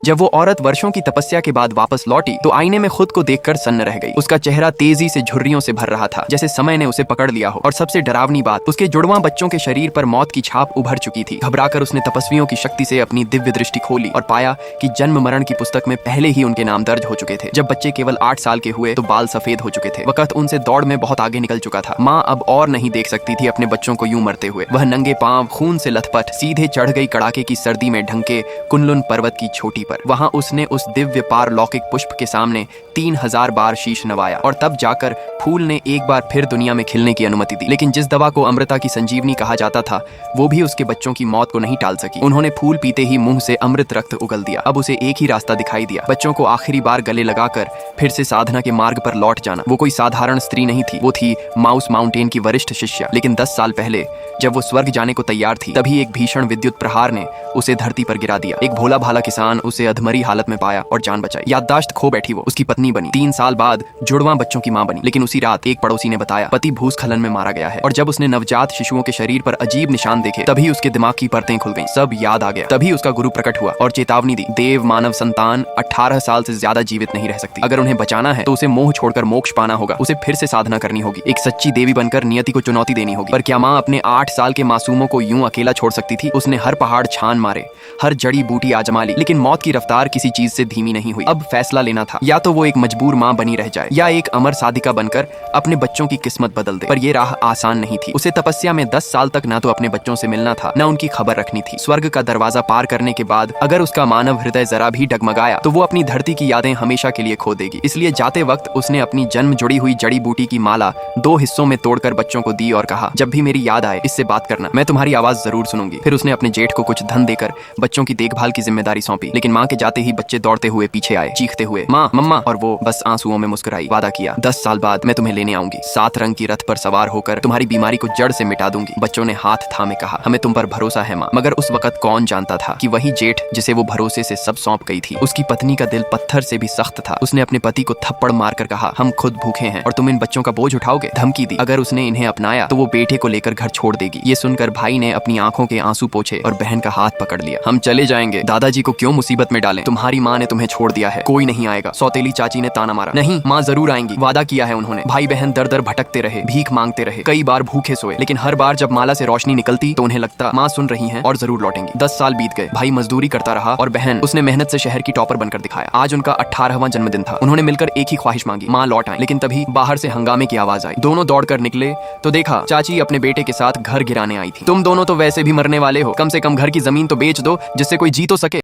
जब वो औरत वर्षों की तपस्या के बाद वापस लौटी तो आईने में खुद को देखकर सन्न रह गई। उसका चेहरा तेजी से झुर्रियों से भर रहा था, जैसे समय ने उसे पकड़ लिया हो। और सबसे डरावनी बात, उसके जुड़वां बच्चों के शरीर पर मौत की छाप उभर चुकी थी। घबराकर उसने तपस्वियों की शक्ति से अपनी दिव्य दृष्टि खोली और पाया कि जन्म मरण की पुस्तक में पहले ही उनके नाम दर्ज हो चुके थे। जब बच्चे केवल 8 साल के हुए तो बाल सफेद हो चुके थे। वक्त उनसे दौड़ में बहुत आगे निकल चुका था। माँ अब और नहीं देख सकती थी अपने बच्चों को यूं मरते हुए। वह नंगे पांव खून से लथपथ सीधे चढ़ गई कड़ाके की सर्दी में ढंके कुनलुन पर्वत की चोटी पर। वहां उसने उस दिव्य पारलौकिक पुष्प के सामने 3000 बार शीश नवाया और तब जाकर फूल ने एक बार फिर दुनिया में खिलने की अनुमति दी। लेकिन जिस दवा को अमृता की संजीवनी कहा जाता था वो भी उसके बच्चों की मौत को नहीं टाल सकी। उन्होंने फूल पीते ही मुंह से अमृत रक्त उगल दिया। अब उसे एक ही रास्ता दिखाई दिया, बच्चों को आखिरी बार गले लगाकर फिर से साधना के मार्ग पर लौट जाना। वो कोई साधारण स्त्री नहीं थी, वो थी माउस माउंटेन की वरिष्ठ शिष्या। लेकिन 10 साल पहले जब वो स्वर्ग जाने को तैयार थी तभी एक भीषण विद्युत प्रहार ने उसे धरती पर गिरा दिया। एक भोला भाला किसान उसे अधमरी हालत में पाया और जान बचाई। याददाश्त खो बैठी वो उसकी पत्नी बनी। 3 साल बाद जुड़वां बच्चों की मां बनी। लेकिन उसी रात एक पड़ोसी ने बताया पति भूस्खलन में मारा गया है। और जब उसने नवजात शिशुओं के शरीर पर अजीब निशान देखे तभी उसके दिमाग की परतें खुल गईं। सब याद आ गया। तभी उसका गुरु प्रकट हुआ और चेतावनी दी, देव मानव संतान 18 साल से ज्यादा जीवित नहीं रह सकती। अगर उन्हें बचाना है तो उसे मोह छोड़कर मोक्ष पाना होगा। उसे फिर से साधना करनी होगी, एक सच्ची देवी बनकर नियति को चुनौती देनी होगी। पर क्या माँ अपने 8 साल के मासूमों को यूं अकेला छोड़ सकती थी? उसने हर पहाड़ छान मारे, हर जड़ी बूटी आजमा ली, लेकिन मौत की रफ्तार किसी चीज से धीमी नहीं हुई। अब फैसला लेना था, या तो वो एक मजबूर माँ बनी रह जाए या एक अमर साधिका बनकर अपने बच्चों की किस्मत बदल दे। पर ये राह आसान नहीं थी। उसे तपस्या में 10 साल तक ना तो अपने बच्चों से मिलना था न उनकी खबर रखनी थी। स्वर्ग का दरवाजा पार करने के बाद अगर उसका मानव हृदय जरा भी डगमगाया तो वो अपनी धरती की यादें हमेशा के लिए खो देगी। इसलिए जाते वक्त उसने अपनी जन्म जुड़ी हुई जड़ी बूटी की माला 2 हिस्सों में तोड़कर बच्चों को दी और कहा, जब भी मेरी याद आए इससे बात करना, मैं तुम्हारी आवाज जरूर सुनूंगी। फिर उसने अपने जेठ को कुछ धन देकर बच्चों की देखभाल की जिम्मेदारी सौंपी। लेकिन माँ के जाते ही बच्चे दौड़ते हुए पीछे आए, चीखते हुए माँ मम्मा, और वो बस आंसुओं में मुस्कुराई। वादा किया, 10 साल बाद मैं तुम्हें लेने आऊंगी, 7 रंग की रथ पर सवार होकर तुम्हारी बीमारी को जड़ से मिटा दूंगी। बच्चों ने हाथ थामे कहा, हमें तुम पर भरोसा है माँ। मगर उस वक्त कौन जानता था कि वही जेठ जिसे वो भरोसे से सब सौंप गई थी, उसकी पत्नी का दिल पत्थर से भी सख्त था। उसने अपने पति को थप्पड़ मारकर कहा, हम खुद भूखे हैं और तुम इन बच्चों का बोझ उठाओगे। धमकी दी, अगर उसने इन्हें अपनाया तो वो बेटे को लेकर घर छोड़ देगी। ये सुनकर भाई ने अपनी आंखों के आंसू पोंछे और बहन का हाथ पकड़ लिया। हम चले जाएंगे, दादाजी को क्यों मुसीबत में डालें? तुम्हारी माँ ने तुम्हें छोड़ दिया है, कोई नहीं आएगा। सौतेली चाची ने ताना मारा, नहीं माँ जरूर आएंगी, वादा किया है उन्होंने। भाई बहन दर दर भटकते रहे, भीख मांगते रहे, कई बार भूखे सोए, लेकिन हर बार जब माला से रोशनी निकलती तो उन्हें लगता माँ सुन रही हैं और जरूर लौटेंगी। 10 साल बीत गए। भाई मजदूरी करता रहा और बहन, उसने मेहनत से शहर की टॉपर बनकर दिखाया। आज उनका 18वां जन्मदिन था। उन्होंने मिलकर एक ही ख्वाहिश मांगी, माँ लौट आए। लेकिन तभी बाहर से हंगामे की आवाज आई। दोनों दौड़कर निकले तो देखा चाची अपने बेटे के साथ घर गिराने आई थी। तुम दोनों तो वैसे भी मरने वाले हो, कम से कम घर की जमीन तो बेच दो जिससे कोई जी तो सके।